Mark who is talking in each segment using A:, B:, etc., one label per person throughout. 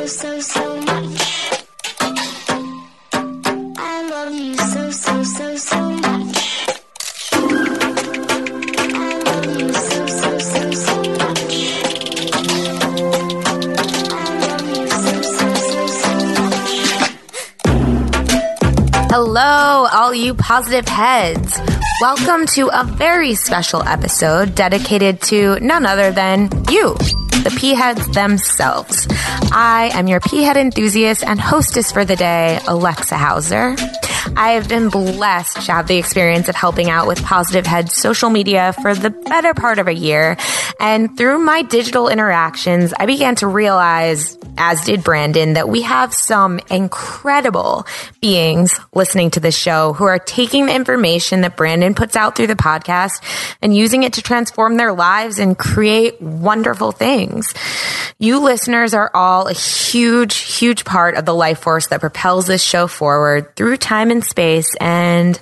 A: so much. I love you so much. I love you so much. I love you so much.
B: Hello, all you positive heads. Welcome to a very special episode dedicated to none other than you, the pea heads themselves. I am your pea head enthusiast and hostess for the day, Alexa Hauser. I have been blessed to have the experience of helping out with Positive Head's social media for the better part of a year. And through my digital interactions, I began to realize, as did Brandon, that we have some incredible beings listening to this show who are taking the information that Brandon puts out through the podcast and using it to transform their lives and create wonderful things. You listeners are all a huge, huge part of the life force that propels this show forward through time and space, and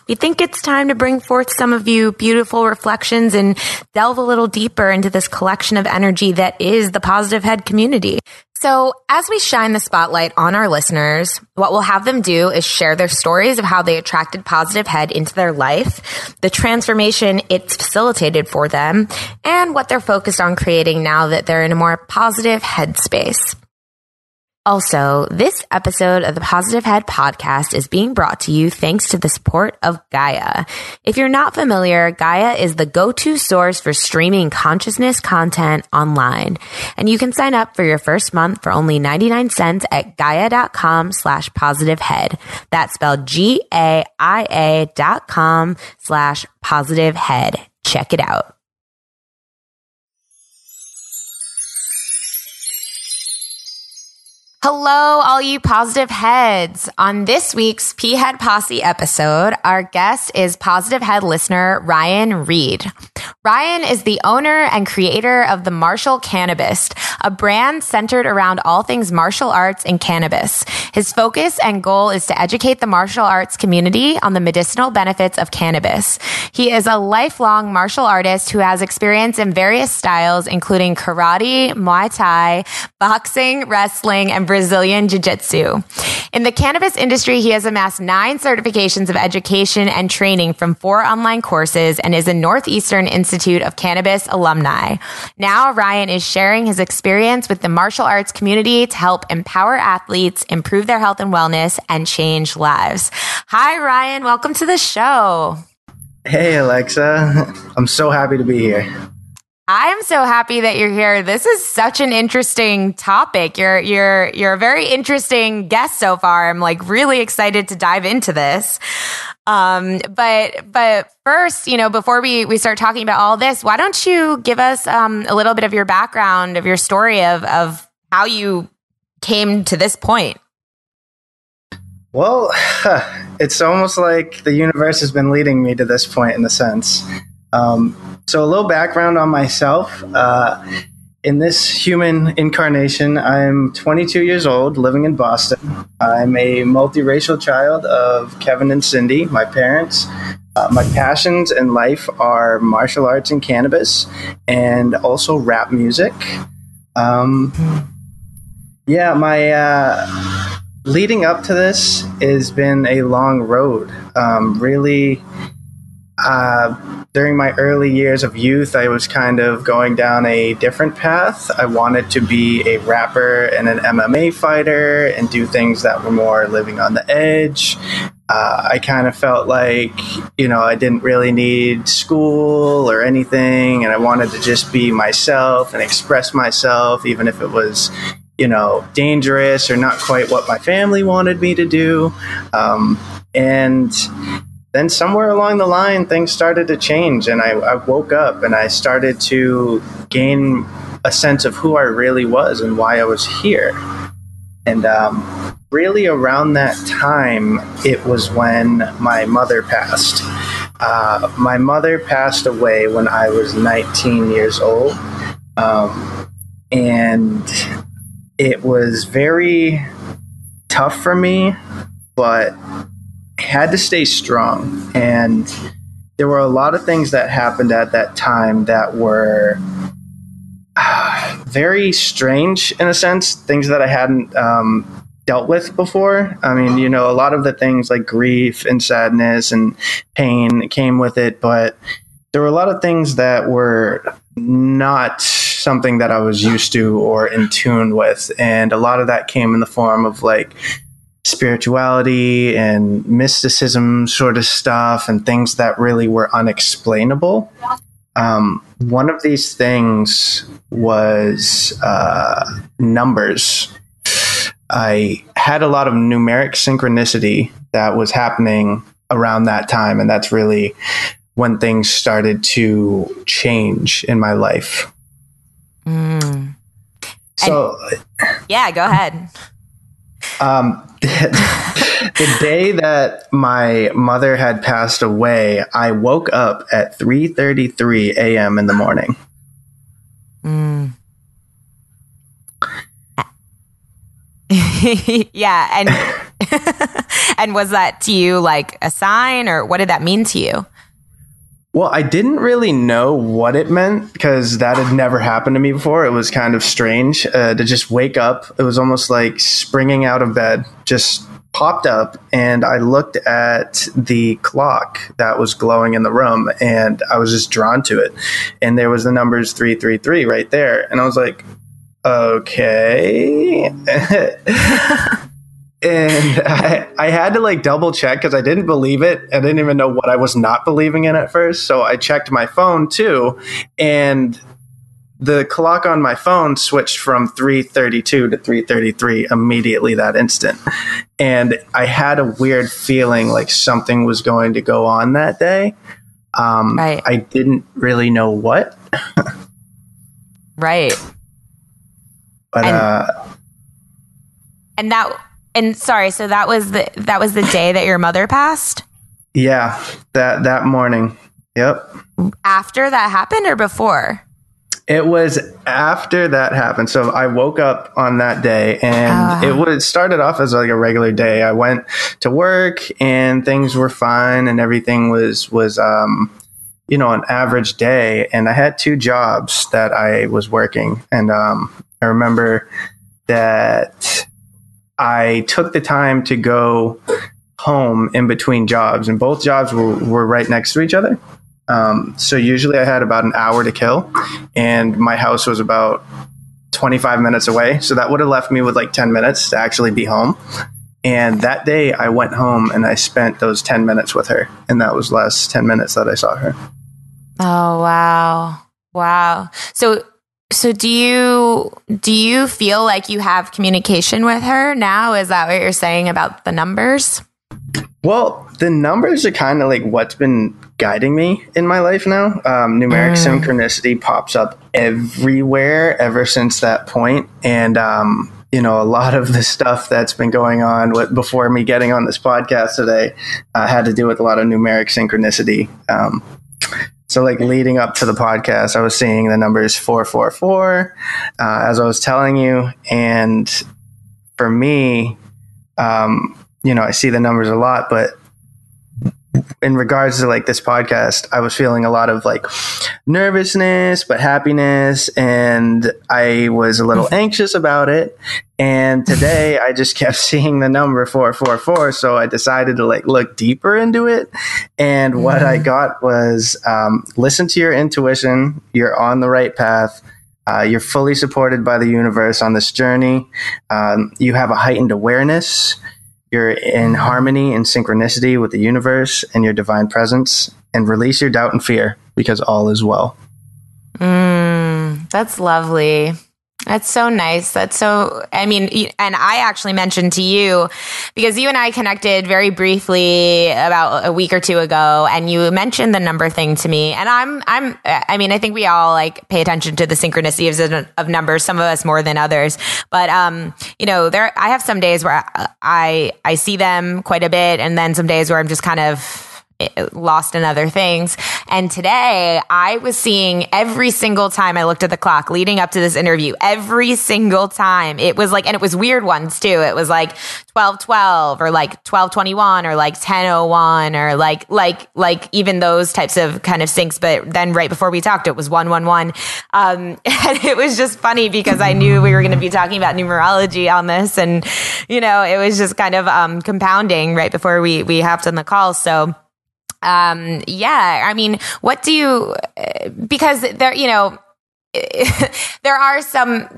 B: we think it's time to bring forth some of you beautiful reflections and delve a little deeper into this collection of energy that is the Positive Head community. So as we shine the spotlight on our listeners, what we'll have them do is share their stories of how they attracted Positive Head into their life, the transformation it's facilitated for them, and what they're focused on creating now that they're in a more positive headspace. Also, this episode of the Positive Head podcast is being brought to you thanks to the support of Gaia. If you're not familiar, Gaia is the go-to source for streaming consciousness content online. And you can sign up for your first month for only 99 cents at gaia.com/positivehead. That's spelled GAIA.com/positivehead. Check it out. Hello, all you positive heads. On this week's Pea Head Posse episode, our guest is Positive Head listener Ryan Reed. Ryan is the owner and creator of the Martial Cannabist, a brand centered around all things martial arts and cannabis. His focus and goal is to educate the martial arts community on the medicinal benefits of cannabis. He is a lifelong martial artist who has experience in various styles, including karate, Muay Thai, boxing, wrestling, and Brazilian Jiu-Jitsu. In the cannabis industry, he has amassed 9 certifications of education and training from 4 online courses and is a Northeastern Institute of Cannabis alumni. Now, Ryan is sharing his experience with the martial arts community to help empower athletes, improve their health and wellness, and change lives. Hi, Ryan. Welcome to the show.
C: Hey, Alexa. I'm so happy to be here.
B: I'm so happy that you're here. This is such an interesting topic. You're a very interesting guest so far. I'm like really excited to dive into this. But first, before we start talking about all this, why don't you give us a little bit of your background, of your story of how you came to this point?
C: Well, it's almost like the universe has been leading me to this point in a sense. So a little background on myself. In this human incarnation, I'm 22 years old, living in Boston. I'm a multiracial child of Kevin and Cindy, my parents. My passions in life are martial arts and cannabis, and also rap music. Leading up to this has been a long road. During my early years of youth, I was kind of going down a different path. I wanted to be a rapper and an MMA fighter and do things that were more living on the edge. I kind of felt like, I didn't really need school or anything, and I wanted to just be myself and express myself, even if it was, dangerous or not quite what my family wanted me to do. And then somewhere along the line, things started to change, and I woke up and I started to gain a sense of who I really was and why I was here. And really around that time, it was when my mother passed. My mother passed away when I was 19 years old. And it was very tough for me, but had to stay strong. And there were a lot of things that happened at that time that were very strange in a sense, things that I hadn't dealt with before. I mean, you know, a lot of the things like grief and sadness and pain came with it, but there were a lot of things that were not something that I was used to or in tune with. And a lot of that came in the form of like spirituality and mysticism sort of stuff and things that really were unexplainable. One of these things was numbers. I had a lot of numeric synchronicity that was happening around that time, and that's really when things started to change in my life. So,
B: yeah, go ahead.
C: The day that my mother had passed away, I woke up at 3:33 a.m. in the morning.
B: Yeah, and and was that to you like a sign, or what did that mean to you?
C: Well, I didn't really know what it meant because that had never happened to me before. It was kind of strange to just wake up. It was almost like springing out of bed, just popped up, and I looked at the clock that was glowing in the room, and I was just drawn to it. And there was the numbers 333 right there. And I was like, okay. And I had to like double check because I didn't believe it. I didn't even know what I was not believing in at first. So I checked my phone too. And the clock on my phone switched from 3:32 to 3:33 immediately that instant. And I had a weird feeling like something was going to go on that day.
B: Right.
C: I didn't really know what.
B: Right.
C: But
B: sorry, so that was the day that your mother passed?
C: Yeah, that morning. Yep.
B: After that happened or before?
C: It was after that happened. So I woke up on that day, and it started off as like a regular day. I went to work and things were fine and everything was you know, an average day. And I had 2 jobs that I was working. And I remember that I took the time to go home in between jobs, and both jobs were right next to each other. So usually I had about an hour to kill, and my house was about 25 minutes away. So that would have left me with like 10 minutes to actually be home. And that day I went home and I spent those 10 minutes with her. And that was last 10 minutes that I saw her.
B: Oh, wow. Wow. So do you feel like you have communication with her now? Is that what you're saying about the numbers?
C: Well, the numbers are kind of like what's been guiding me in my life now. Numeric synchronicity pops up everywhere ever since that point. And, you know, a lot of the stuff that's been going on before me getting on this podcast today had to do with a lot of numeric synchronicity. So like leading up to the podcast, I was seeing the numbers 444, as I was telling you. And for me, you know, I see the numbers a lot, but in regards to like this podcast, I was feeling a lot of like nervousness, but happiness. And I was a little anxious about it. And today I just kept seeing the number 444. So I decided to like look deeper into it. And what I got was, listen to your intuition. You're on the right path. You're fully supported by the universe on this journey. You have a heightened awareness. You're in harmony and synchronicity with the universe and your divine presence, and release your doubt and fear because all is well.
B: That's lovely. That's so nice. That's so, I mean, and I actually mentioned to you, because you and I connected very briefly about a week or 2 ago, and you mentioned the number thing to me. And I mean, I think we all like pay attention to the synchronicity of numbers, some of us more than others. But, you know, I have some days where I see them quite a bit, and then some days where I'm just kind of, lost in other things. And today I was seeing every single time I looked at the clock leading up to this interview, every single time it was like, and it was weird ones too. It was like 12:12 or like 12:21 or like 10:01 or like even those types of kind of syncs. But then right before we talked, it was 1:11. And it was just funny because I knew we were going to be talking about numerology on this. And, you know, it was just kind of compounding right before we hopped on the call. So, yeah, I mean, what do you, because there, you know, there are some,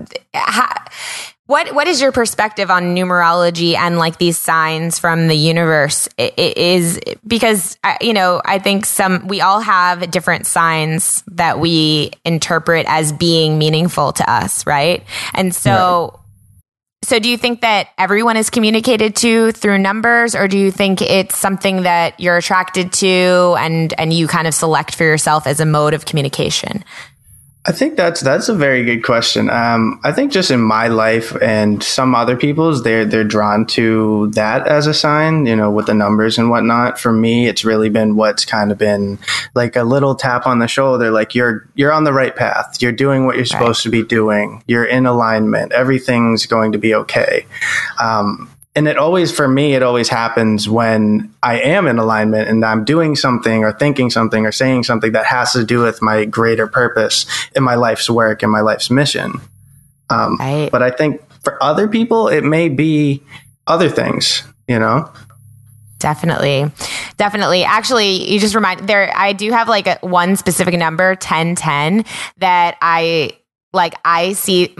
B: what is your perspective on numerology and like these signs from the universe? It is because, you know, I think we all have different signs that we interpret as being meaningful to us. Right. And so, right. So do you think that everyone is communicated to through numbers, or do you think it's something that you're attracted to and you kind of select for yourself as a mode of communication?
C: I think that's a very good question. I think just in my life and some other people's, they're drawn to that as a sign, you know, with the numbers and whatnot. For me, it's really been what's kind of been like a little tap on the shoulder, like you're on the right path. You're doing what you're supposed to be doing. You're in alignment. Everything's going to be okay. And for me, it always happens when I am in alignment and I'm doing something or thinking something or saying something that has to do with my greater purpose in my life's work and my life's mission. Right. But I think for other people, it may be other things, you know?
B: Definitely. Actually, you just remind I do have like one specific number, 1010, that I see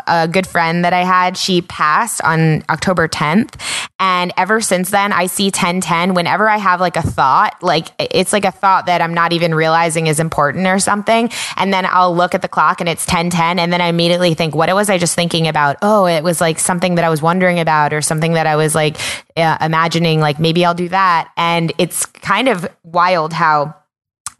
B: a good friend that I had, she passed on October 10th. And ever since then, I see 1010 whenever I have like a thought, like it's like a thought that I'm not even realizing is important or something. And then I'll look at the clock and it's 1010. And then I immediately think, what was I just thinking about? Oh, it was like something that I was wondering about or something that I was like imagining, like maybe I'll do that. And it's kind of wild how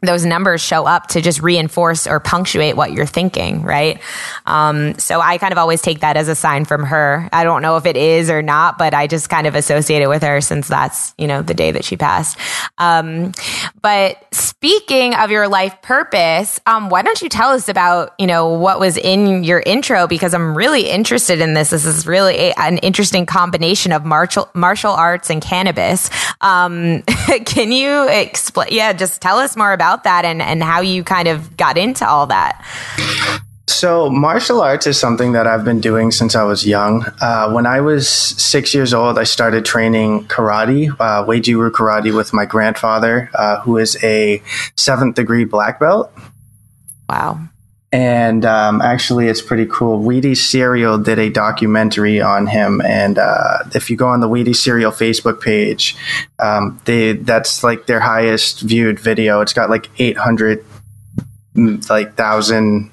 B: those numbers show up to just reinforce or punctuate what you're thinking, right? So I kind of always take that as a sign from her. I don't know if it is or not, but I just kind of associate it with her since that's, you know, the day that she passed. But speaking of your life purpose, why don't you tell us about, you know, what was in your intro? Because I'm really interested in this. This is really an interesting combination of martial arts and cannabis. Can you explain? Yeah, just tell us more about that and how you kind of got into all that.
C: So martial arts is something that I've been doing since I was young. When I was 6 years old, I started training karate, Weijiro karate with my grandfather, who is a 7th degree black belt.
B: Wow. And
C: actually, it's pretty cool. Wheaties Cereal did a documentary on him. And if you go on the Wheaties Cereal Facebook page, that's like their highest viewed video. It's got like 800,000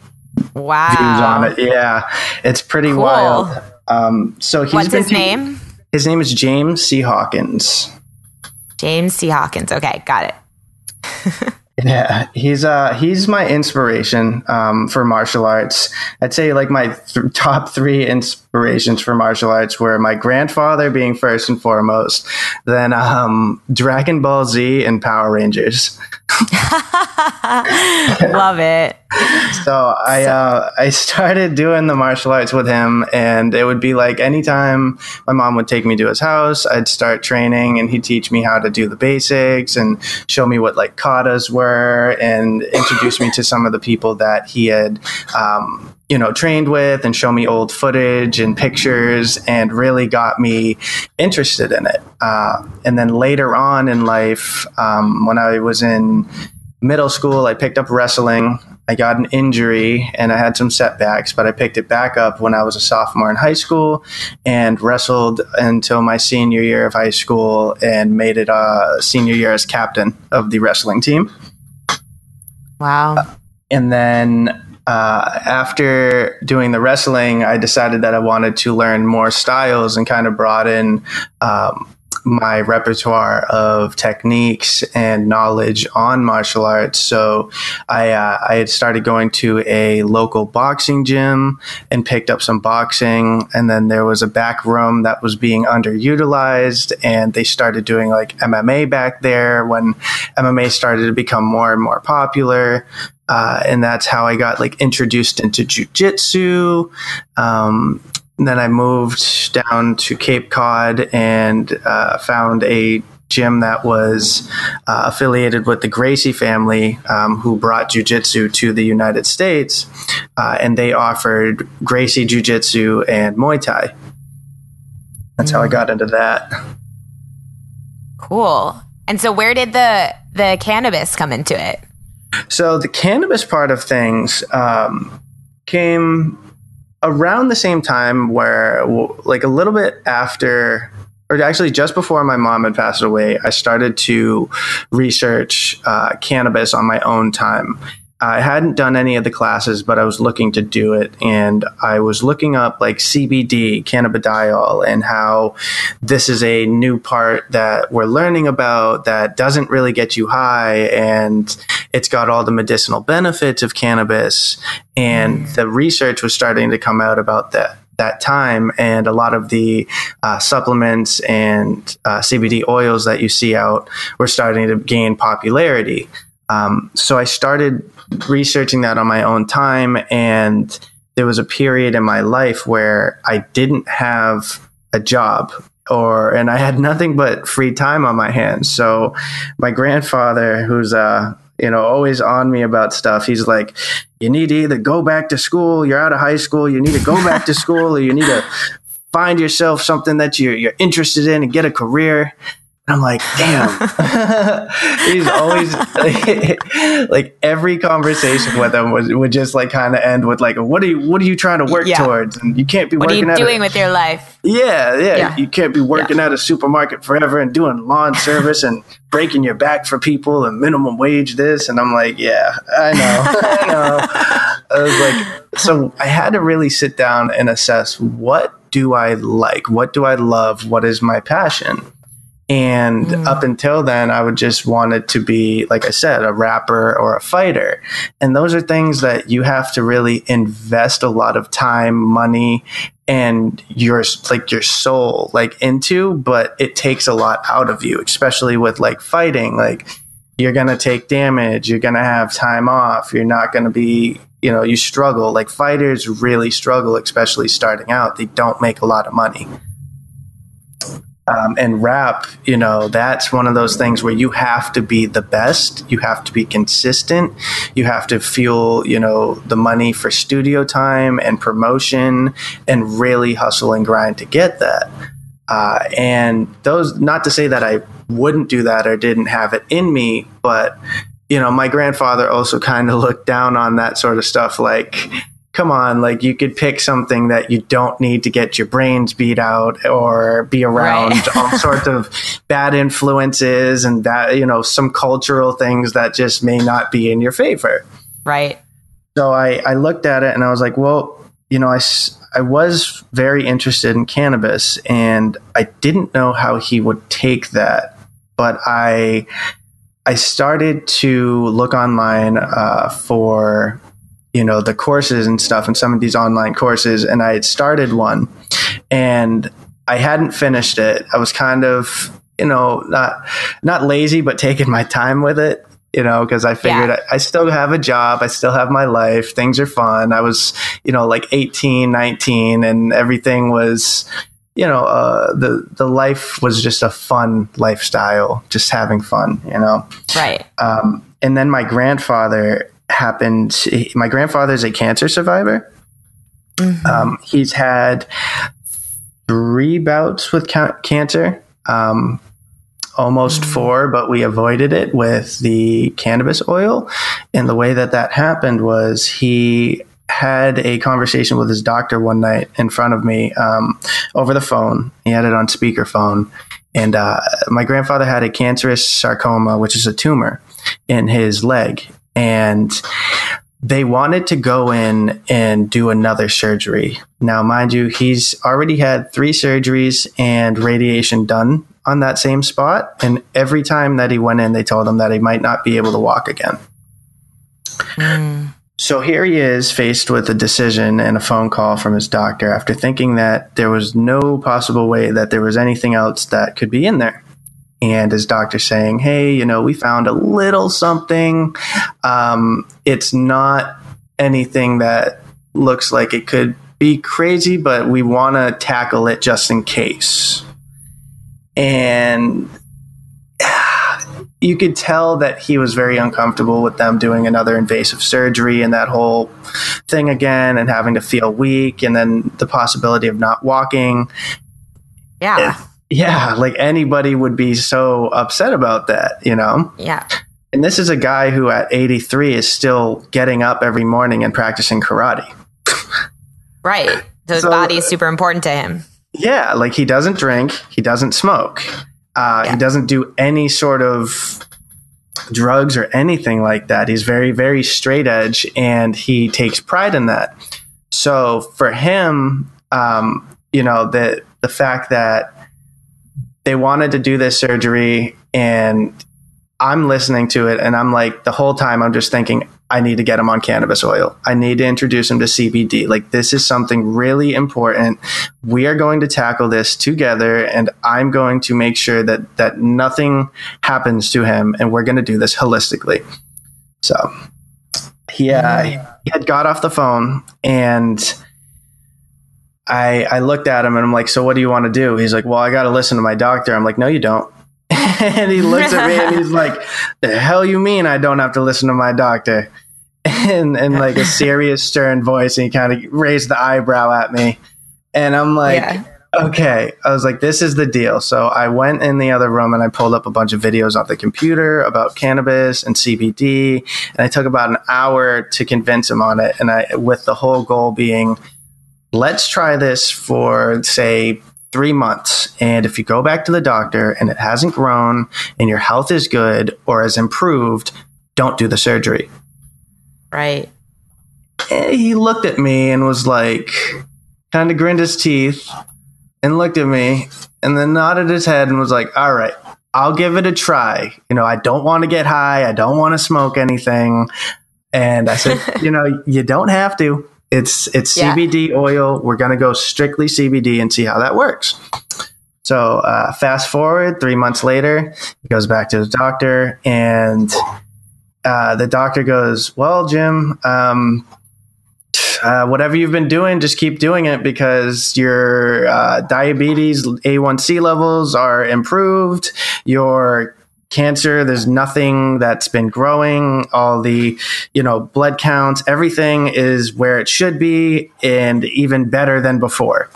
C: views on it. Yeah, it's pretty
B: cool.
C: Wild. So
B: what's his name?
C: His name is James C. Hawkins.
B: James C. Hawkins. Okay, got it.
C: Yeah, he's my inspiration for martial arts. I'd say like my top 3 inspirations for martial arts were my grandfather being first and foremost, then Dragon Ball Z and Power Rangers.
B: Love it.
C: So I started doing the martial arts with him, and it would be like anytime my mom would take me to his house, I'd start training, and he'd teach me how to do the basics and show me what like katas were, and introduce me to some of the people that he had trained with, and show me old footage and pictures, and really got me interested in it. And then later on in life, when I was in middle school, I picked up wrestling. I got an injury and I had some setbacks, but I picked it back up when I was a sophomore in high school and wrestled until my senior year of high school and made it senior year as captain of the wrestling team.
B: Wow.
C: And then after doing the wrestling, I decided that I wanted to learn more styles and kind of broaden my repertoire of techniques and knowledge on martial arts. So I had started going to a local boxing gym and picked up some boxing. And then there was a back room that was being underutilized, and they started doing like MMA back there when MMA started to become more and more popular. And that's how I got like introduced into jiu-jitsu. Then I moved down to Cape Cod and found a gym that was affiliated with the Gracie family, who brought jiu-jitsu to the United States. And they offered Gracie jiu-jitsu and Muay Thai. That's how I got into that.
B: Cool. And so where did the cannabis come into it?
C: So the cannabis part of things came around the same time, where like a little bit after, or actually just before my mom had passed away, I started to research cannabis on my own time. I hadn't done any of the classes, but I was looking to do it. And I was looking up like CBD, cannabidiol, and how this is a new part that we're learning about that doesn't really get you high. And it's got all the medicinal benefits of cannabis. And the research was starting to come out about that time. And a lot of the supplements and CBD oils that you see out were starting to gain popularity. So I started researching that on my own time, and there was a period in my life where I didn't have a job, and I had nothing but free time on my hands. So my grandfather, who's always on me about stuff, he's like, you need to either go back to school, you're out of high school, you need to go back to school, or you need to find yourself something that you're interested in and get a career. I'm like, damn. He's always like every conversation with him would just like kind of end with like, what are you trying to work towards? And you can't be working.
B: What are you doing with your life?
C: Yeah. You can't be working at a supermarket forever and doing lawn service and breaking your back for people and minimum wage this. And I'm like, yeah, I know. I was like, so I had to really sit down and assess, what do I like? What do I love? What is my passion? And up until then, I would just wanted to be, like I said, a rapper or a fighter. And those are things that you have to really invest a lot of time, money, and your soul into, but it takes a lot out of you, especially with like fighting. Like, you're going to take damage. You're going to have time off. You're not going to be, you struggle. Like, fighters really struggle, especially starting out. They don't make a lot of money. And rap, that's one of those things where you have to be the best. You have to be consistent. You have to fuel, the money for studio time and promotion and really hustle and grind to get that. And those, not to say that I wouldn't do that or didn't have it in me, but, my grandfather also kind of looked down on that sort of stuff. Like, come on, like, you could pick something that you don't need to get your brains beat out or be around all sorts of bad influences and that, some cultural things that just may not be in your favor.
B: Right.
C: So I looked at it and I was like, well, I was very interested in cannabis and I didn't know how he would take that, but I started to look online for the courses and stuff and some of these online courses. And I had started one and I hadn't finished it. I was kind of, not lazy, but taking my time with it, because I figured I still have a job. I still have my life. Things are fun. I was, like 18, 19 and everything was, the life was just a fun lifestyle, just having fun, Right. And then my grandfather my grandfather's a cancer survivor. Mm-hmm. He's had 3 bouts with cancer, almost 4, but we avoided it with the cannabis oil. And the way that happened was he had a conversation with his doctor one night in front of me over the phone. He had it on speakerphone. And my grandfather had a cancerous sarcoma, which is a tumor in his leg. And they wanted to go in and do another surgery. Now, mind you, he's already had 3 surgeries and radiation done on that same spot. And every time that he went in, they told him that he might not be able to walk again. So here he is faced with a decision and a phone call from his doctor after thinking that there was no possible way that there was anything else that could be in there. And his doctor saying, hey, we found a little something. It's not anything that looks like it could be crazy, but we want to tackle it just in case. And you could tell that he was very uncomfortable with them doing another invasive surgery and that whole thing again, and having to feel weak, and then the possibility of not walking.
B: Yeah.
C: Yeah, like anybody would be so upset about that,
B: Yeah.
C: And this is a guy who at 83 is still getting up every morning and practicing karate.
B: Right. So his body is super important to him.
C: Yeah, like he doesn't drink, he doesn't smoke. He doesn't do any sort of drugs or anything like that. He's very, very straight edge, and he takes pride in that. So for him, the fact that they wanted to do this surgery, and I'm listening to it, and I'm like, the whole time I'm just thinking, I need to get him on cannabis oil. I need to introduce him to CBD. Like, this is something really important. We are going to tackle this together, and I'm going to make sure that nothing happens to him, and we're going to do this holistically. So he had got off the phone, and I looked at him and I'm like, so what do you want to do? He's like, well, I got to listen to my doctor. I'm like, no, you don't. And he looks at me and he's like, the hell you mean I don't have to listen to my doctor? And like a serious, stern voice. And he kind of raised the eyebrow at me. And I'm like, okay. I was like, this is the deal. So I went in the other room and I pulled up a bunch of videos off the computer about cannabis and CBD. And I took about an hour to convince him on it. And with the whole goal being, let's try this for, say, 3 months. And if you go back to the doctor and it hasn't grown and your health is good or has improved, don't do the surgery.
B: Right.
C: And he looked at me and was like, kind of grinned his teeth and looked at me and then nodded his head and was like, all right, I'll give it a try. I don't want to get high. I don't want to smoke anything. And I said, you don't have to. It's CBD oil. We're going to go strictly CBD and see how that works. So fast forward 3 months later, he goes back to his doctor, and the doctor goes, well, Jim, whatever you've been doing, just keep doing it because your diabetes A1C levels are improved. Your cancer, there's nothing that's been growing. All the, blood counts, everything is where it should be and even better than before.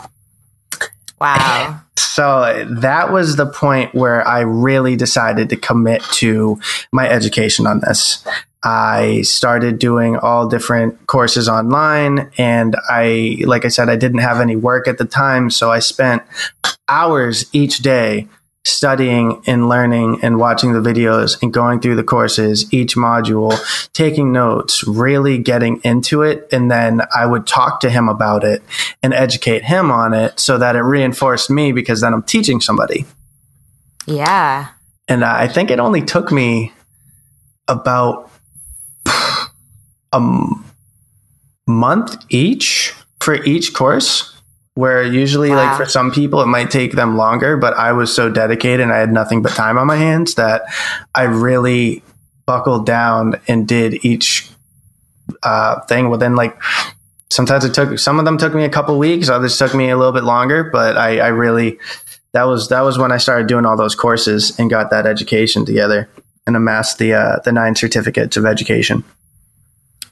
B: Wow.
C: So that was the point where I really decided to commit to my education on this. I started doing all different courses online, and like I said, I didn't have any work at the time. So I spent hours each day studying and learning and watching the videos and going through the courses, each module, taking notes, really getting into it. And then I would talk to him about it and educate him on it so that it reinforced me, because then I'm teaching somebody.
B: Yeah.
C: And I think it only took me about a month each for each course. Where usually, like for some people, it might take them longer, but I was so dedicated and I had nothing but time on my hands that I really buckled down and did each thing within sometimes some of them took me a couple weeks, others took me a little bit longer, but I really, that was when I started doing all those courses and got that education together and amassed the 9 certificates of education.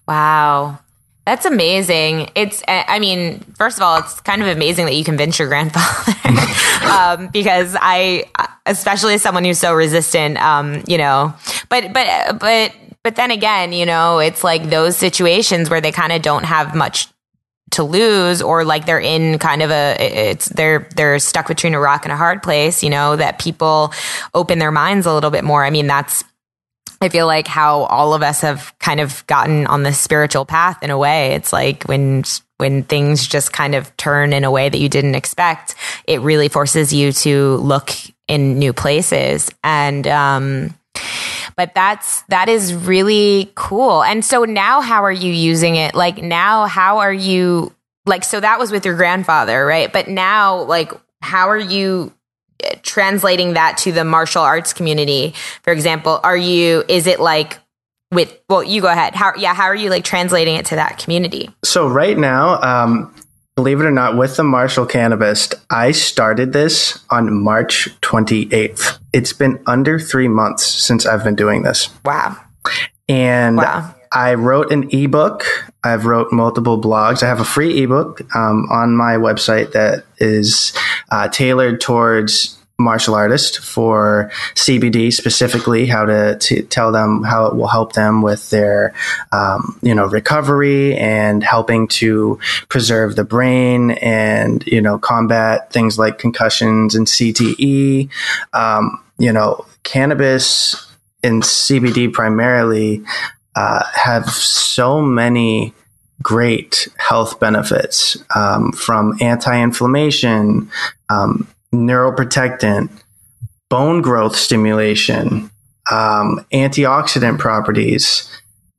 B: Wow. That's amazing. First of all, it's kind of amazing that you convinced your grandfather, because especially as someone who's so resistant, but then again, it's like those situations where they kind of don't have much to lose, or like they're in kind of they're stuck between a rock and a hard place, that people open their minds a little bit more. I feel like how all of us have kind of gotten on this spiritual path in a way. It's like when things just kind of turn in a way that you didn't expect, it really forces you to look in new places. And, but that is really cool. And so now how are you using it? Like now, how are you like, so that was with your grandfather, right? But now, like, how are you translating that to the martial arts community? For example, is it like you go ahead. How are you like translating it to that community?
C: So right now, believe it or not, with the Martial Cannabist, I started this on March 28th. It's been under 3 months since I've been doing this.
B: Wow.
C: And I wrote an ebook. I've wrote multiple blogs. I have a free ebook on my website that is tailored towards martial artists for CBD specifically, how to tell them how it will help them with their, recovery and helping to preserve the brain and, combat things like concussions and CTE. Cannabis and CBD primarily have so many great health benefits from anti-inflammation, neuroprotectant, bone growth stimulation, antioxidant properties,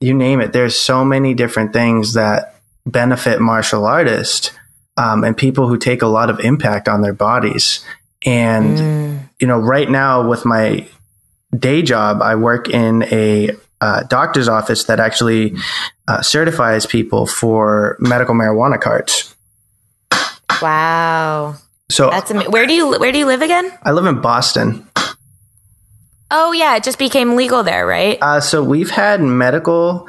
C: you name it. There's so many different things that benefit martial artists and people who take a lot of impact on their bodies. And, right now with my day job, I work in a doctor's office that actually certifies people for medical marijuana cards.
B: Wow.
C: So
B: that's where do you live again?
C: I live in Boston.
B: Oh yeah, it just became legal there, right?
C: So we've had medical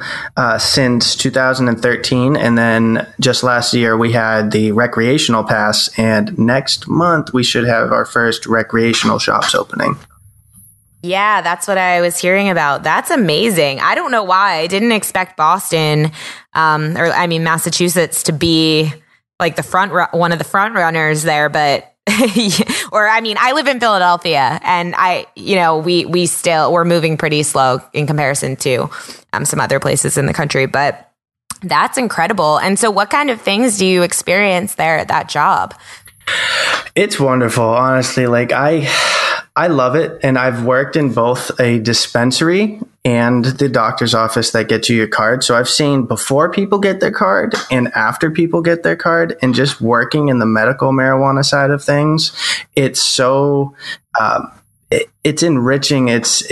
C: since 2013, and then just last year we had the recreational pass, and next month we should have our first recreational shops opening.
B: Yeah, that's what I was hearing about. That's amazing. I don't know why. I didn't expect Boston, Massachusetts to be like one of the front runners there, but I live in Philadelphia, and we're moving pretty slow in comparison to some other places in the country, but that's incredible. And so what kind of things do you experience there at that job?
C: It's wonderful, honestly. Like I love it. And I've worked in both a dispensary and the doctor's office that gets you your card. So I've seen before people get their card and after people get their card, and just working in the medical marijuana side of things. It's so, it's enriching. It's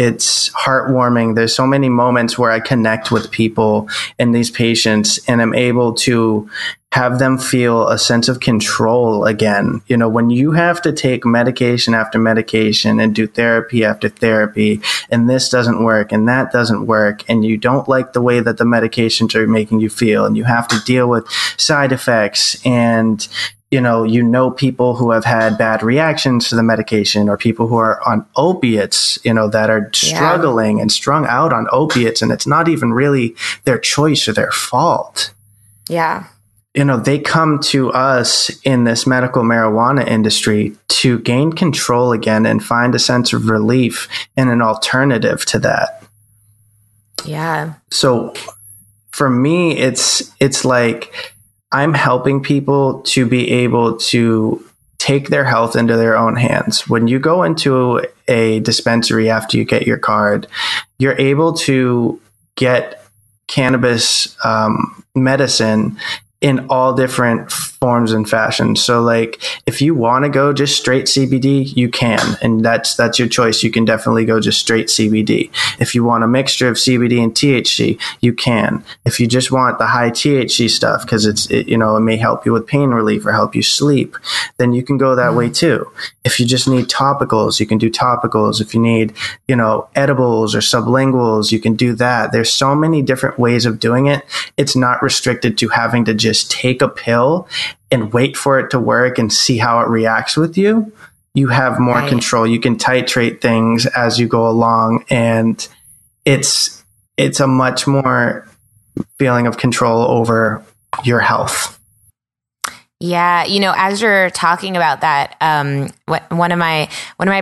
C: heartwarming. There's so many moments where I connect with people and these patients, and I'm able to have them feel a sense of control again. When you have to take medication after medication and do therapy after therapy, and this doesn't work and that doesn't work, and you don't like the way that the medications are making you feel, and you have to deal with side effects, and people who have had bad reactions to the medication, or people who are on opiates, that are struggling and strung out on opiates, and it's not even really their choice or their fault.
B: Yeah.
C: They come to us in this medical marijuana industry to gain control again and find a sense of relief and an alternative to that.
B: Yeah.
C: So for me, it's like I'm helping people to be able to take their health into their own hands. When you go into a dispensary after you get your card, you're able to get cannabis medicine in all different forms and fashions. So like if you want to go just straight CBD, you can, and that's your choice. You can definitely go just straight CBD. If you want a mixture of CBD and THC, you can. If you just want the high THC stuff because it may help you with pain relief or help you sleep, then you can go that way too. If you just need topicals, you can do topicals. If you need, edibles or sublinguals, you can do that. There's so many different ways of doing it. It's not restricted to having to just take a pill and wait for it to work and see how it reacts with you. You have more control. You can titrate things as you go along, and it's a much more feeling of control over your health.
B: Yeah, as you're talking about that, one of my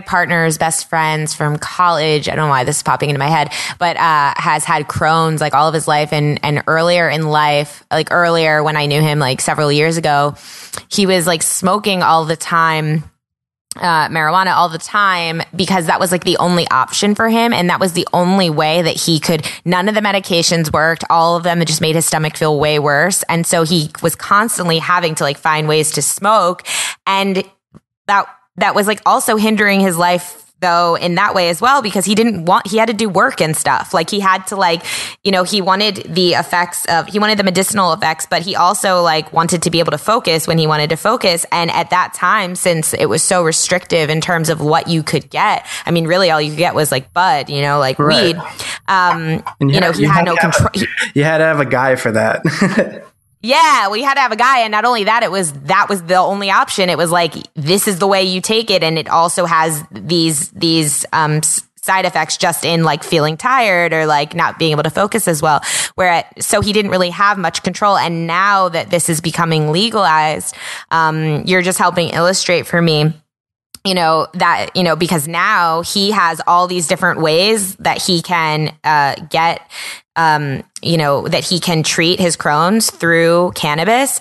B: partner's best friends from college, I don't know why this is popping into my head, but has had Crohn's like all of his life, and earlier in life, like earlier when I knew him like several years ago, he was like smoking all the time. marijuana all the time because that was like the only option for him. And that was the only way that he could, none of the medications worked. All of them, it just made his stomach feel way worse. And so he was constantly having to like find ways to smoke. And that was like also hindering his life though in that way as well, because he had to do work and stuff. Like he had to like, he wanted the medicinal effects, but he also like wanted to be able to focus when he wanted to focus. And at that time, since it was so restrictive in terms of what you could get, I mean, really all you could get was like bud, like
C: right.
B: weed. He had no control.
C: You had to have a guy for that.
B: Yeah, well, you had to have a guy, and not only that, that was the only option. It was like, this is the way you take it, and it also has these side effects just in like feeling tired or like not being able to focus as well. So he didn't really have much control, and now that this is becoming legalized, you're just helping illustrate for me. Because now he has all these different ways that he can get, that he can treat his Crohn's through cannabis,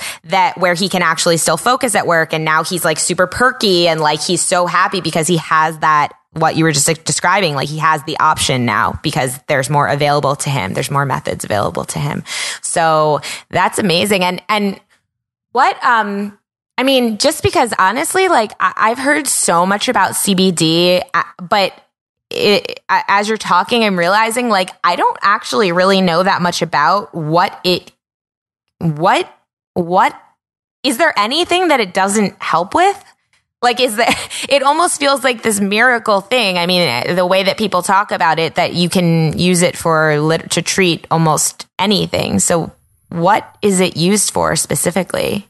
B: where he can actually still focus at work. And now he's like super perky and like he's so happy because he has that, what you were just like, describing, like he has the option now because there's more available to him. There's more methods available to him. So that's amazing. And what, I mean, just because honestly, like I've heard so much about CBD, but as you're talking, I'm realizing like I don't actually really know that much about what is there anything that it doesn't help with? Like, it almost feels like this miracle thing. I mean, the way that people talk about it, that you can use it to treat almost anything. So what is it used for specifically?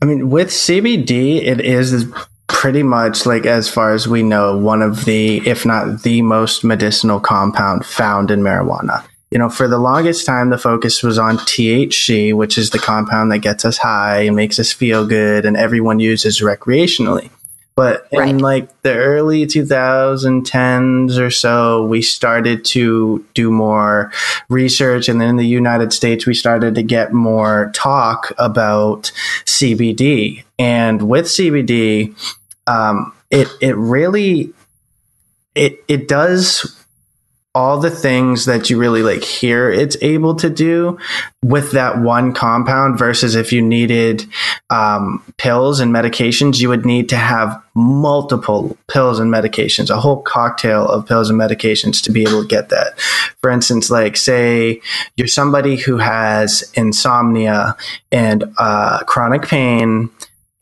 C: I mean, with CBD, it is pretty much, like, as far as we know, one of the, if not the most medicinal compound found in marijuana. For the longest time, the focus was on THC, which is the compound that gets us high and makes us feel good, and everyone uses recreationally. But in like the early 2010s or so, we started to do more research. And then in the United States, we started to get more talk about CBD. And with CBD, it really does all the things that you really like hear it's able to do with that one compound, versus if you needed pills and medications, you would need to have multiple pills and medications, a whole cocktail of pills and medications to be able to get that. For instance, like say you're somebody who has insomnia and chronic pain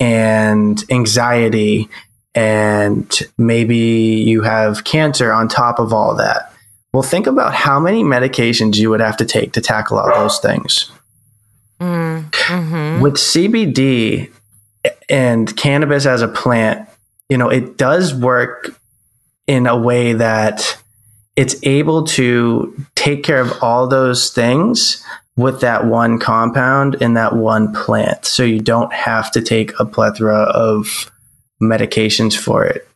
C: and anxiety, and maybe you have cancer on top of all that. Well, think about how many medications you would have to take to tackle all those things. Mm-hmm. With CBD and cannabis as a plant, it does work in a way that it's able to take care of all those things with that one compound in that one plant. So you don't have to take a plethora of medications for it.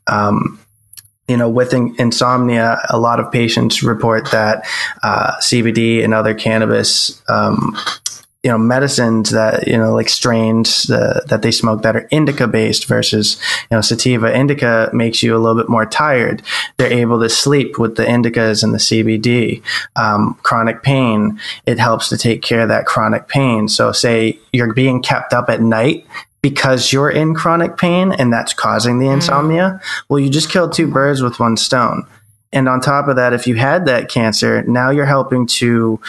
C: With insomnia, a lot of patients report that CBD and other cannabis, medicines that, like strains that they smoke that are indica based versus, sativa. Indica makes you a little bit more tired. They're able to sleep with the indicas and the CBD. Chronic pain, it helps to take care of that chronic pain. So say you're being kept up at night because you're in chronic pain and that's causing the insomnia. Well, you just killed two birds with one stone. And on top of that, if you had that cancer, now you're helping to,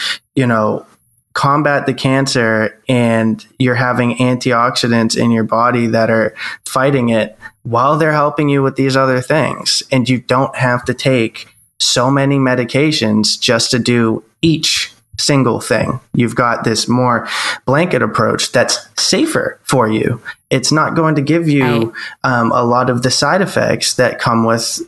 C: combat the cancer, and you're having antioxidants in your body that are fighting it while they're helping you with these other things. And you don't have to take so many medications just to do each single thing. You've got this more blanket approach that's safer for you. It's not going to give you a lot of the side effects that come with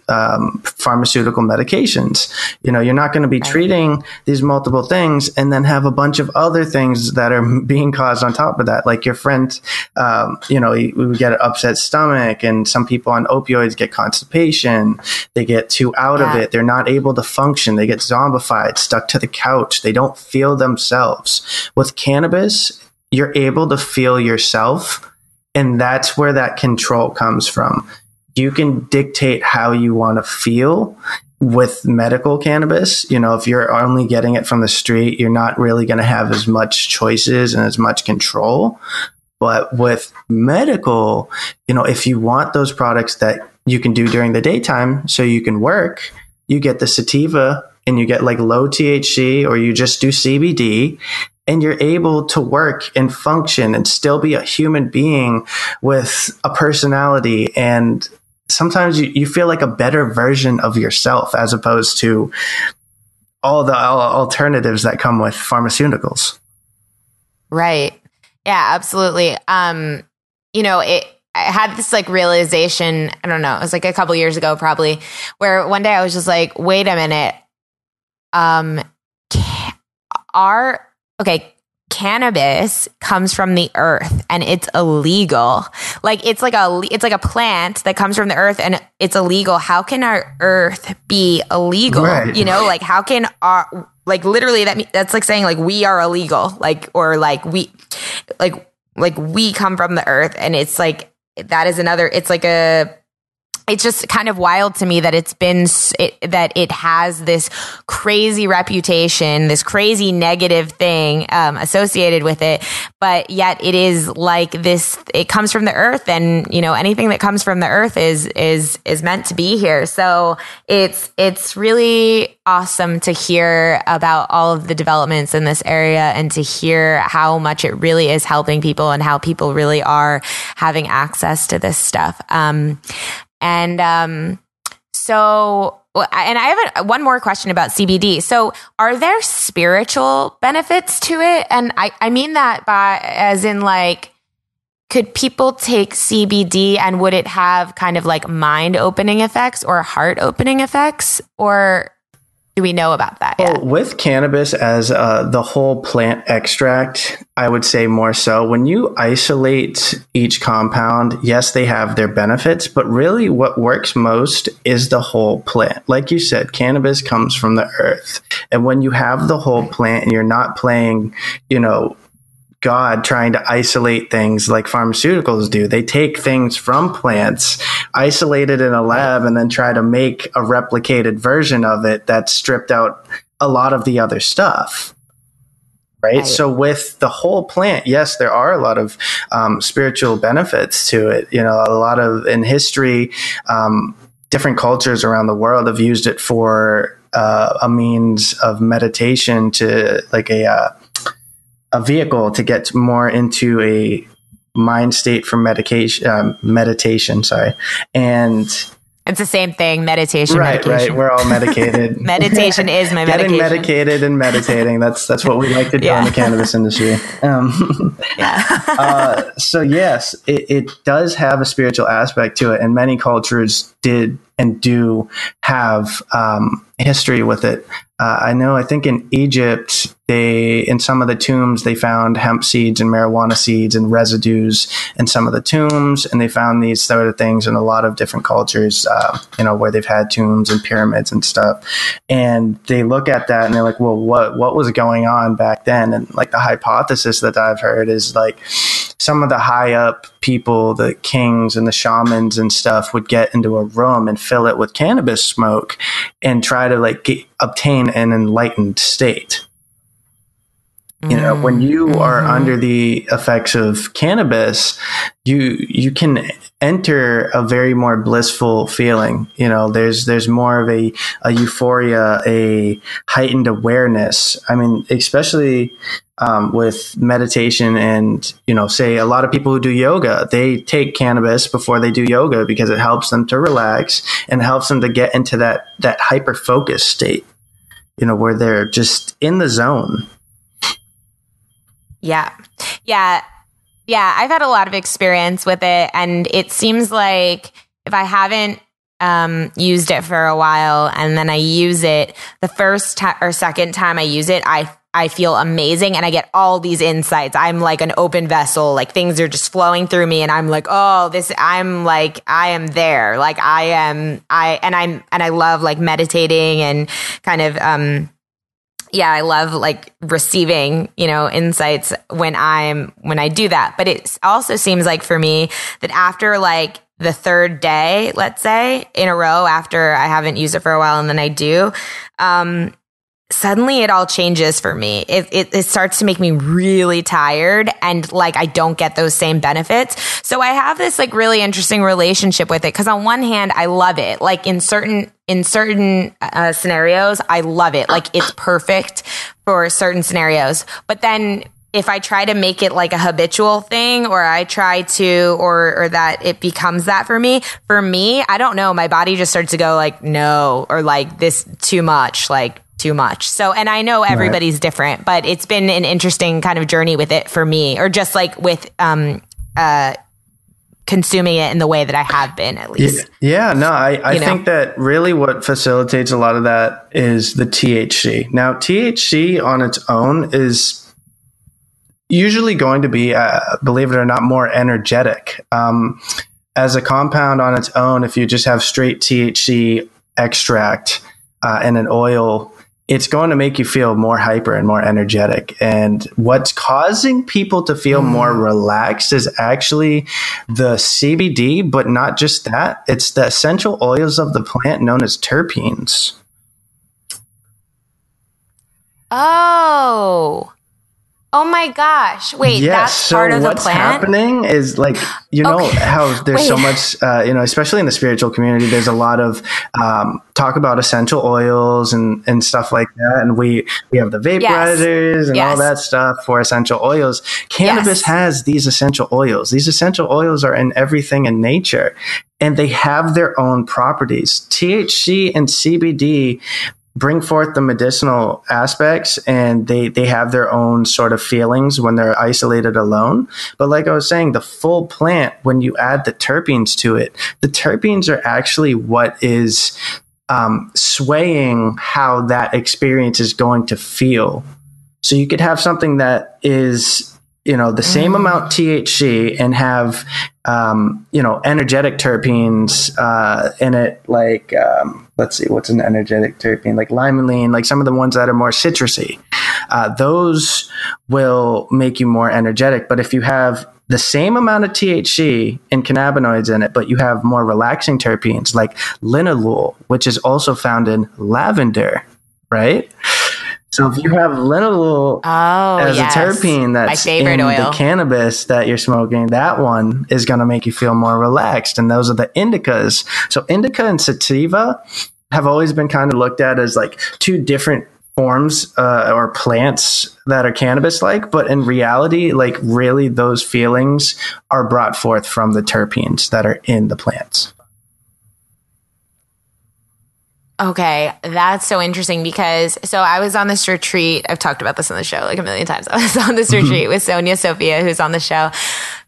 C: pharmaceutical medications. You're not going to be treating these multiple things and then have a bunch of other things that are being caused on top of that. Like your friend, we would get an upset stomach, and some people on opioids get constipation. They get too out of it. They're not able to function. They get zombified, stuck to the couch. They don't feel themselves. With cannabis, you're able to feel yourself. And that's where that control comes from. you can dictate how you want to feel with medical cannabis. If you're only getting it from the street, you're not really going to have as much choices and as much control. But with medical, if you want those products that you can do during the daytime so you can work, you get the sativa and you get like low THC, or you just do CBD, and you're able to work and function and still be a human being with a personality. And sometimes you feel like a better version of yourself, as opposed to all the alternatives that come with pharmaceuticals.
B: Right. Yeah, absolutely. I had this like realization, I don't know, it was like a couple years ago probably, where one day I was just like, wait a minute. Cannabis comes from the earth and it's illegal. Like it's like a plant that comes from the earth and it's illegal. How can our earth be illegal?
C: Right.
B: Like how can our, like literally that's like saying like we are illegal, like, or like we come from the earth, and it's like, that is another, it's just kind of wild to me that that it has this crazy reputation, this crazy negative thing associated with it, but yet it is like this. It comes from the earth, and anything that comes from the earth is meant to be here. So it's really awesome to hear about all of the developments in this area, and to hear how much it really is helping people, and how people really are having access to this stuff. So I have one more question about CBD. So are there spiritual benefits to it? And I mean that as in like, could people take CBD and would it have kind of like mind opening effects or heart opening effects, or do we know about that yet?
C: Well, with cannabis as the whole plant extract, I would say more so. When you isolate each compound, yes, they have their benefits, but really what works most is the whole plant. Like you said, cannabis comes from the earth. And when you have the whole plant and you're not playing, God trying to isolate things like pharmaceuticals do. They take things from plants, isolate it in a lab, and then try to make a replicated version of it that stripped out a lot of the other stuff. Right? So with the whole plant, yes, there are a lot of spiritual benefits to it. A lot of, in history, different cultures around the world have used it for a means of meditation, to like a vehicle to get more into a mind state for meditation. Sorry. And
B: it's the same thing. Meditation.
C: Right. We're all medicated.
B: Meditation is my medication.
C: Getting medicated and meditating. That's what we like to do in the cannabis industry. So yes, it does have a spiritual aspect to it, and many cultures did and do have history with it. I think in Egypt, in some of the tombs, they found hemp seeds and marijuana seeds and residues in some of the tombs. And they found these sort of things in a lot of different cultures, where they've had tombs and pyramids and stuff. And they look at that and they're like, well, what was going on back then? And like the hypothesis that I've heard is like some of the high up people, the kings and the shamans and stuff, would get into a room and fill it with cannabis smoke and try to like obtain an enlightened state. When you are under the effects of cannabis, you can enter a very more blissful feeling. There's more of a euphoria, a heightened awareness. I mean, especially with meditation and, say a lot of people who do yoga, they take cannabis before they do yoga because it helps them to relax and helps them to get into that hyper focus state, where they're just in the zone.
B: Yeah. I've had a lot of experience with it, and it seems like if I haven't used it for a while and then I use it the first or second time I use it, I feel amazing and I get all these insights. I'm like an open vessel, like things are just flowing through me and I'm like, I am there. Like I love like meditating and kind of, yeah, I love like receiving, insights when I do that. But it also seems like for me that after like the third day, let's say in a row, after I haven't used it for a while and then I do, suddenly it all changes for me. It starts to make me really tired and like I don't get those same benefits. So I have this like really interesting relationship with it because on one hand I love it. Like in certain scenarios, I love it. Like it's perfect for certain scenarios. But then if I try to make it like a habitual thing or I try to, or that it becomes that for me, I don't know. My body just starts to go like, no, or like this too much, like too much. So, and I know everybody's different, but it's been an interesting kind of journey with it for me, or just like with, consuming it in the way that I have been at least.
C: Yeah, no, I think that really what facilitates a lot of that is the THC. Now, THC on its own is usually going to be, believe it or not, more energetic. As a compound on its own, if you just have straight THC extract and an oil, it's going to make you feel more hyper and more energetic. And what's causing people to feel more relaxed is actually the CBD, but not just that. It's the essential oils of the plant known as terpenes.
B: Oh my gosh. Wait, that's part of the plant?
C: So what's happening is like, how there's so much, especially in the spiritual community, there's a lot of talk about essential oils and stuff like that. And we have the vaporizers and all that stuff for essential oils. Cannabis has these essential oils. These essential oils are in everything in nature and they have their own properties. THC and CBD bring forth the medicinal aspects and they have their own sort of feelings when they're isolated alone. But like I was saying, the full plant, when you add the terpenes to it, the terpenes are actually what is swaying how that experience is going to feel. So you could have something that is, the same amount THC and have, energetic terpenes in it, like, let's see, what's an energetic terpene? Like limonene, like some of the ones that are more citrusy. Those will make you more energetic. But if you have the same amount of THC and cannabinoids in it, but you have more relaxing terpenes like linalool, which is also found in lavender, right? So if you have linalool as a terpene that's in the cannabis that you're smoking, that one is going to make you feel more relaxed. And those are the indicas. So indica and sativa have always been kind of looked at as like two different forms or plants that are cannabis-like. But in reality, like really those feelings are brought forth from the terpenes that are in the plants.
B: Okay, that's so interesting because I was on this retreat. I've talked about this on the show like a million times. I was on this retreat with Sonia Sophia, who's on the show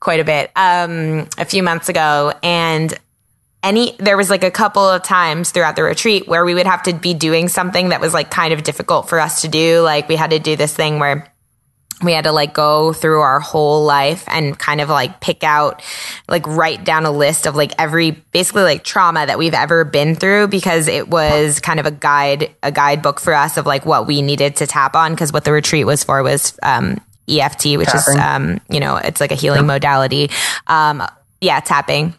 B: quite a bit, a few months ago. And there was like a couple of times throughout the retreat where we would have to be doing something that was like kind of difficult for us to do. Like we had to do this thing where we had to like go through our whole life and kind of like pick out, like write down a list of like every basically like trauma that we've ever been through, because it was kind of a guidebook for us of like what we needed to tap on. Cause what the retreat was for was, EFT, which is, it's like a healing modality. Tapping.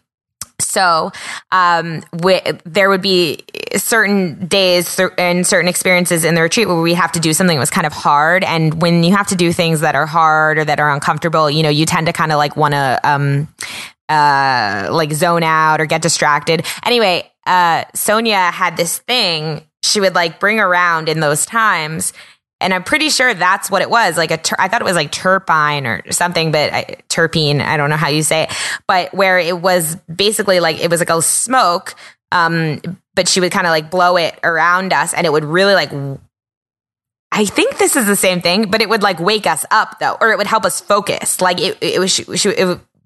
B: So there would be certain days and certain experiences in the retreat where we have to do something that was kind of hard. And when you have to do things that are hard or that are uncomfortable, you tend to kind of like want to like zone out or get distracted. Anyway, Sonia had this thing she would like bring around in those times. And I'm pretty sure that's what it was. Like I thought it was like terpine or something, but terpene, I don't know how you say it, but where it was basically like, it was like a smoke. But she would kind of like blow it around us and it would really like, I think this is the same thing, but it would like wake us up though, or it would help us focus. Like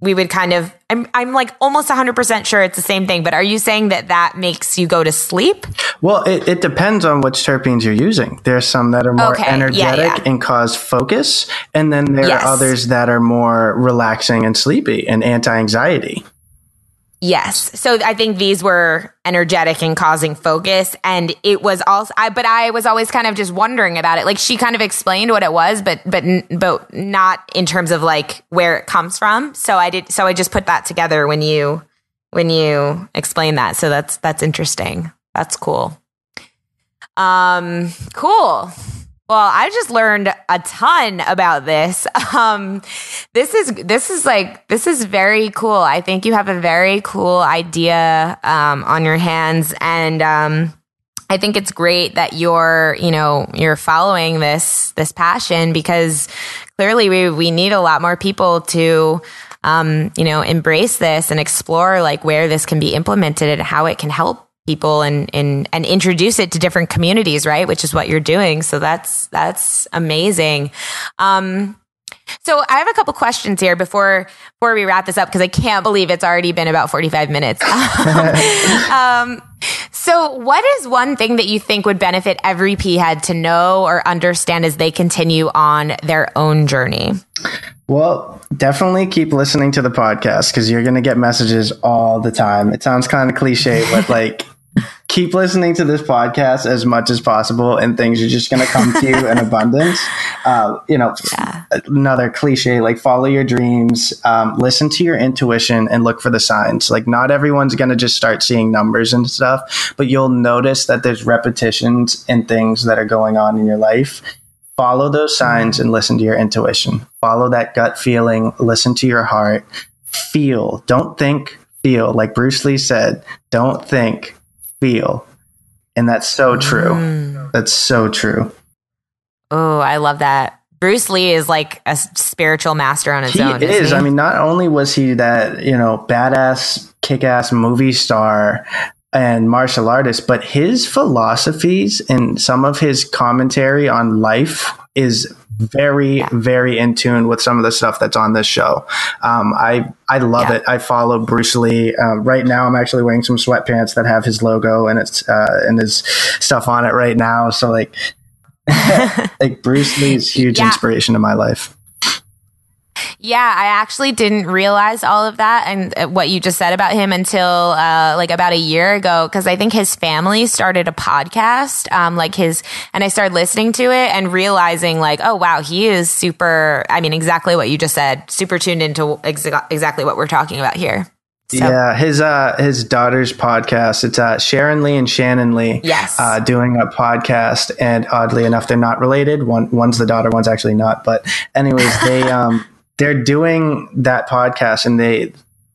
B: we would kind of, I'm like almost 100% sure it's the same thing, but are you saying that makes you go to sleep?
C: Well, it depends on which terpenes you're using. There's some that are more energetic and cause focus. And then there are others that are more relaxing and sleepy and anti-anxiety.
B: Yes. So I think these were energetic and causing focus. And it was also, but I was always kind of just wondering about it. Like she kind of explained what it was, but not in terms of like where it comes from. So I just put that together when you explained that. So that's interesting. That's cool. Cool. Well, I just learned a ton about this. This is very cool. I think you have a very cool idea on your hands, and I think it's great that you're following this passion, because clearly we need a lot more people to embrace this and explore like where this can be implemented and how it can help people and introduce it to different communities, right? Which is what you're doing. So that's amazing. So I have a couple questions here before we wrap this up, because I can't believe it's already been about 45 minutes. So what is one thing that you think would benefit every P-head to know or understand as they continue on their own journey?
C: Well, definitely keep listening to the podcast, because you're going to get messages all the time. It sounds kind of cliche, but like keep listening to this podcast as much as possible, and things are just going to come to you in abundance. Another cliche, like follow your dreams, listen to your intuition and look for the signs. Like not everyone's going to just start seeing numbers and stuff, but you'll notice that there's repetitions and things that are going on in your life. Follow those signs and listen to your intuition. Follow that gut feeling. Listen to your heart. Feel. Don't think, feel. Like Bruce Lee said, don't think, feel. And that's so true. That's so true.
B: Oh, I love that. Bruce Lee is like a spiritual master on his own.
C: He is.
B: He?
C: I mean, not only was he that, badass, kick-ass movie star and martial artist, but his philosophies and some of his commentary on life is very, very in tune with some of the stuff that's on this show. I love it. I follow Bruce Lee. Right now, I'm actually wearing some sweatpants that have his logo and his stuff on it right now. So like, like Bruce Lee is huge inspiration in my life.
B: Yeah, I actually didn't realize all of that and what you just said about him until like about a year ago, because I think his family started a podcast, and I started listening to it and realizing like, oh wow, he is super. I mean, exactly what you just said, super tuned into exactly what we're talking about here. So. Yeah,
C: his daughter's podcast. It's Sharon Lee and Shannon Lee.
B: Yes,
C: doing a podcast, and oddly enough, they're not related. One's the daughter, one's actually not. But anyways, they're doing that podcast, and they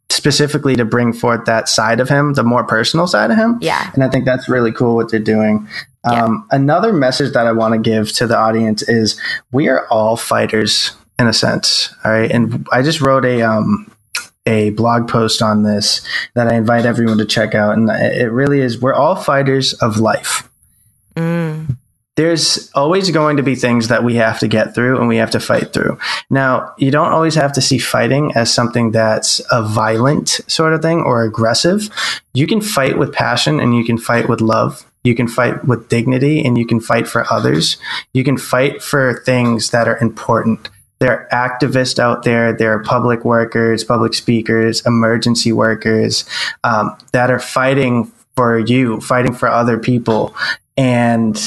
C: specifically to bring forth that side of him, the more personal side of him.
B: Yeah.
C: And I think that's really cool what they're doing. Another message that I want to give to the audience is we are all fighters in a sense. All right. And I just wrote a blog post on this that I invite everyone to check out. And it really is, we're all fighters of life. There's always going to be things that we have to get through and we have to fight through. Now, you don't always have to see fighting as something that's a violent sort of thing or aggressive. You can fight with passion and you can fight with love. You can fight with dignity and you can fight for others. You can fight for things that are important. There are activists out there. There are public workers, public speakers, emergency workers that are fighting for you, fighting for other people. And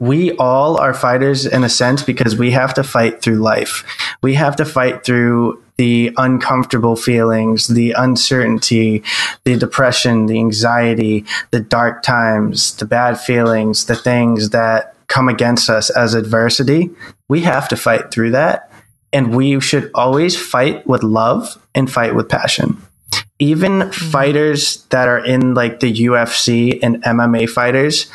C: we all are fighters in a sense because we have to fight through life. We have to fight through the uncomfortable feelings, the uncertainty, the depression, the anxiety, the dark times, the bad feelings, the things that come against us as adversity. We have to fight through that. And we should always fight with love and fight with passion. Even fighters that are in like the UFC and MMA fighters,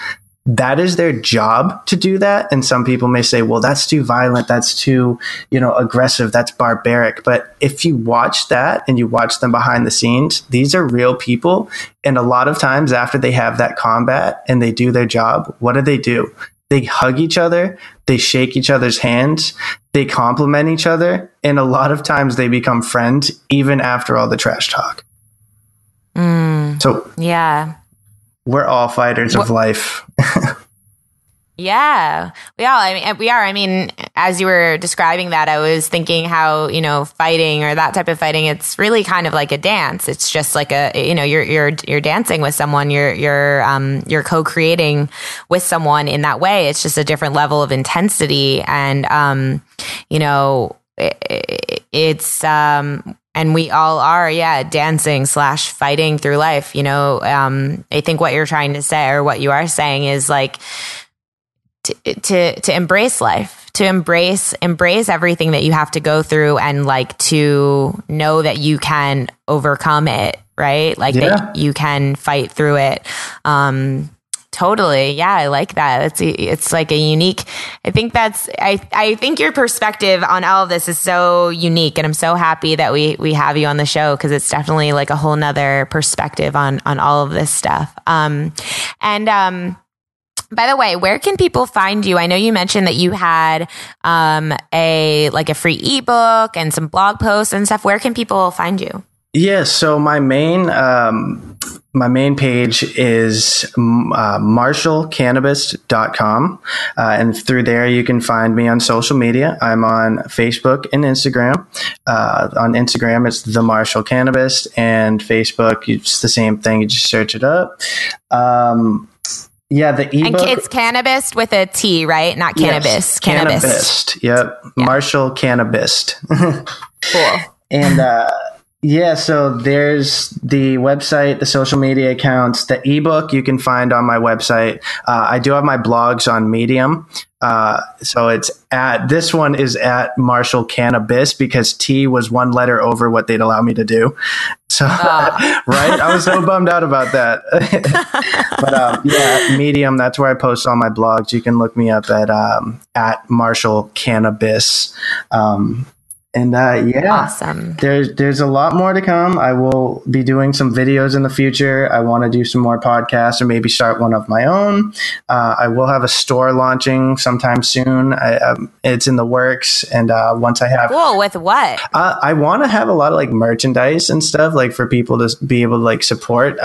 C: that is their job to do that. And some people may say, well, that's too violent. That's too, aggressive. That's barbaric. But if you watch that and you watch them behind the scenes, these are real people. And a lot of times after they have that combat and they do their job, what do? They hug each other. They shake each other's hands. They compliment each other. And a lot of times they become friends even after all the trash talk. So yeah. We're all fighters of life.
B: Yeah, we all. I mean, we are. I mean, as you were describing that, I was thinking how, fighting or that type of fighting, it's really kind of like a dance. It's just like you're dancing with someone. You're co-creating with someone in that way. It's just a different level of intensity, and it's and we all are, dancing / fighting through life. I think what you're trying to say, or what you are saying, is like, to embrace life, to embrace everything that you have to go through, and like to know that you can overcome it, right? Like that you can fight through it. Totally. Yeah, I like that. It's like a unique, I think your perspective on all of this is so unique, and I'm so happy that we have you on the show, because it's definitely like a whole nother perspective on all of this stuff. By the way, where can people find you? I know you mentioned that you had a free ebook and some blog posts and stuff. Where can people find you?
C: Yeah, so my main page is martialcannabist.com. And through there, you can find me on social media. I'm on Facebook and Instagram. On Instagram, it's The Martial Cannabist, and Facebook, it's the same thing. You just search it up. The ebook.
B: And it's cannabis with a T, right? Not cannabis.
C: Yes, cannabist. Yep. Martial Cannabist.
B: Cool.
C: And so there's the website, the social media accounts, the ebook you can find on my website. I do have my blogs on Medium. So this one is at Martial Cannabist, because T was one letter over what they'd allow me to do. So, right. I was so bummed out about that. But, Medium, that's where I post all my blogs. You can look me up at Martial Cannabis. Awesome. There's a lot more to come. I will be doing some videos in the future. I want to do some more podcasts, or maybe start one of my own. I will have a store launching sometime soon. It's in the works. And once I have...
B: Cool. With what?
C: I want to have a lot of like merchandise and stuff, like for people to be able to like support.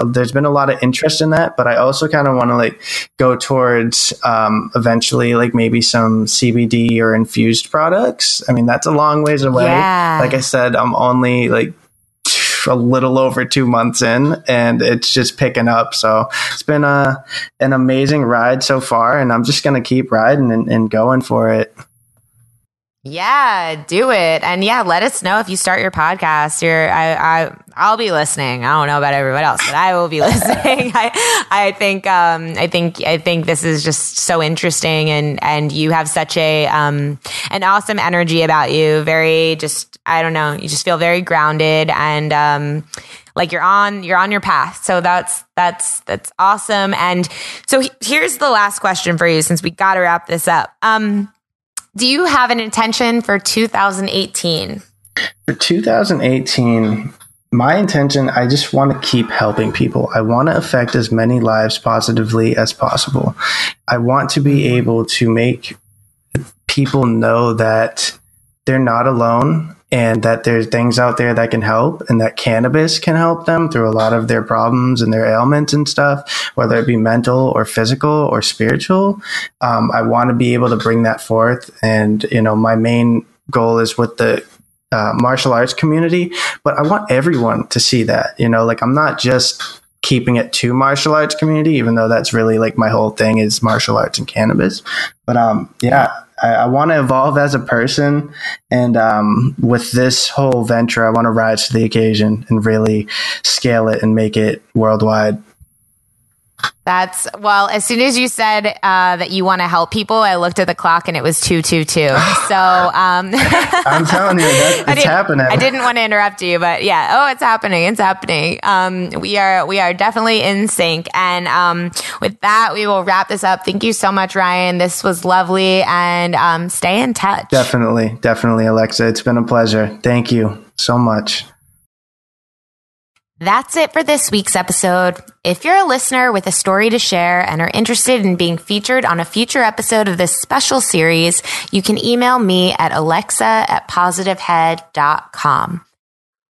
C: There's been a lot of interest in that, but I also kind of want to like go towards eventually like maybe some CBD or infused products. I mean, that's a long ways away.
B: Yeah.
C: Like I said, I'm only like a little over 2 months in, and it's just picking up. So it's been an amazing ride so far, and I'm just going to keep riding and going for it.
B: Yeah, do it. And let us know if you start your podcast. I'll be listening. I don't know about everyone else, but I will be listening. I think this is just so interesting, and you have such an awesome energy about you. Very just, I don't know, you just feel very grounded, and like you're on your path. So that's awesome. And so here's the last question for you, since we got to wrap this up. Do you have an intention for 2018?
C: For 2018, my intention, I just want to keep helping people. I want to affect as many lives positively as possible. I want to be able to make people know that they're not alone, and that there's things out there that can help, and that cannabis can help them through a lot of their problems and their ailments and stuff, whether it be mental or physical or spiritual. I want to be able to bring that forth. And, my main goal is with the martial arts community, but I want everyone to see that, like I'm not just keeping it to martial arts community, even though that's really like my whole thing is martial arts and cannabis. But I want to evolve as a person, and with this whole venture, I want to rise to the occasion and really scale it and make it worldwide.
B: As soon as you said that you want to help people, I looked at the clock and it was 2:22. So
C: I'm telling you, it's happening.
B: I didn't want to interrupt you, but it's happening. It's happening. We are definitely in sync. And with that, we will wrap this up. Thank you so much, Ryan. This was lovely, and stay in touch.
C: Definitely, Alexa. It's been a pleasure. Thank you so much.
B: That's it for this week's episode. If you're a listener with a story to share and are interested in being featured on a future episode of this special series, you can email me at alexa@positivehead.com.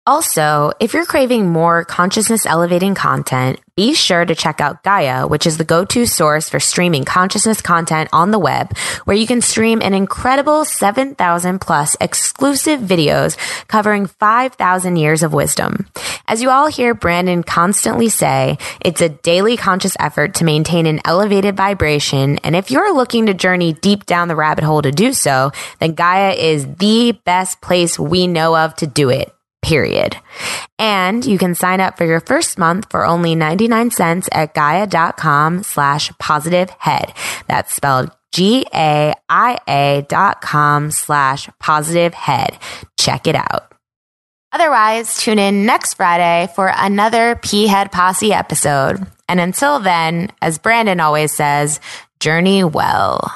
B: Also, if you're craving more consciousness elevating content, be sure to check out Gaia, which is the go-to source for streaming consciousness content on the web, where you can stream an incredible 7,000 plus exclusive videos covering 5,000 years of wisdom. As you all hear Brandon constantly say, it's a daily conscious effort to maintain an elevated vibration, and if you're looking to journey deep down the rabbit hole to do so, then Gaia is the best place we know of to do it. Period. And you can sign up for your first month for only 99 cents at gaia.com/positivehead. That's spelled GAIA.com/positivehead. Check it out. Otherwise, tune in next Friday for another P-Head Posse episode. And until then, as Brandon always says, journey well.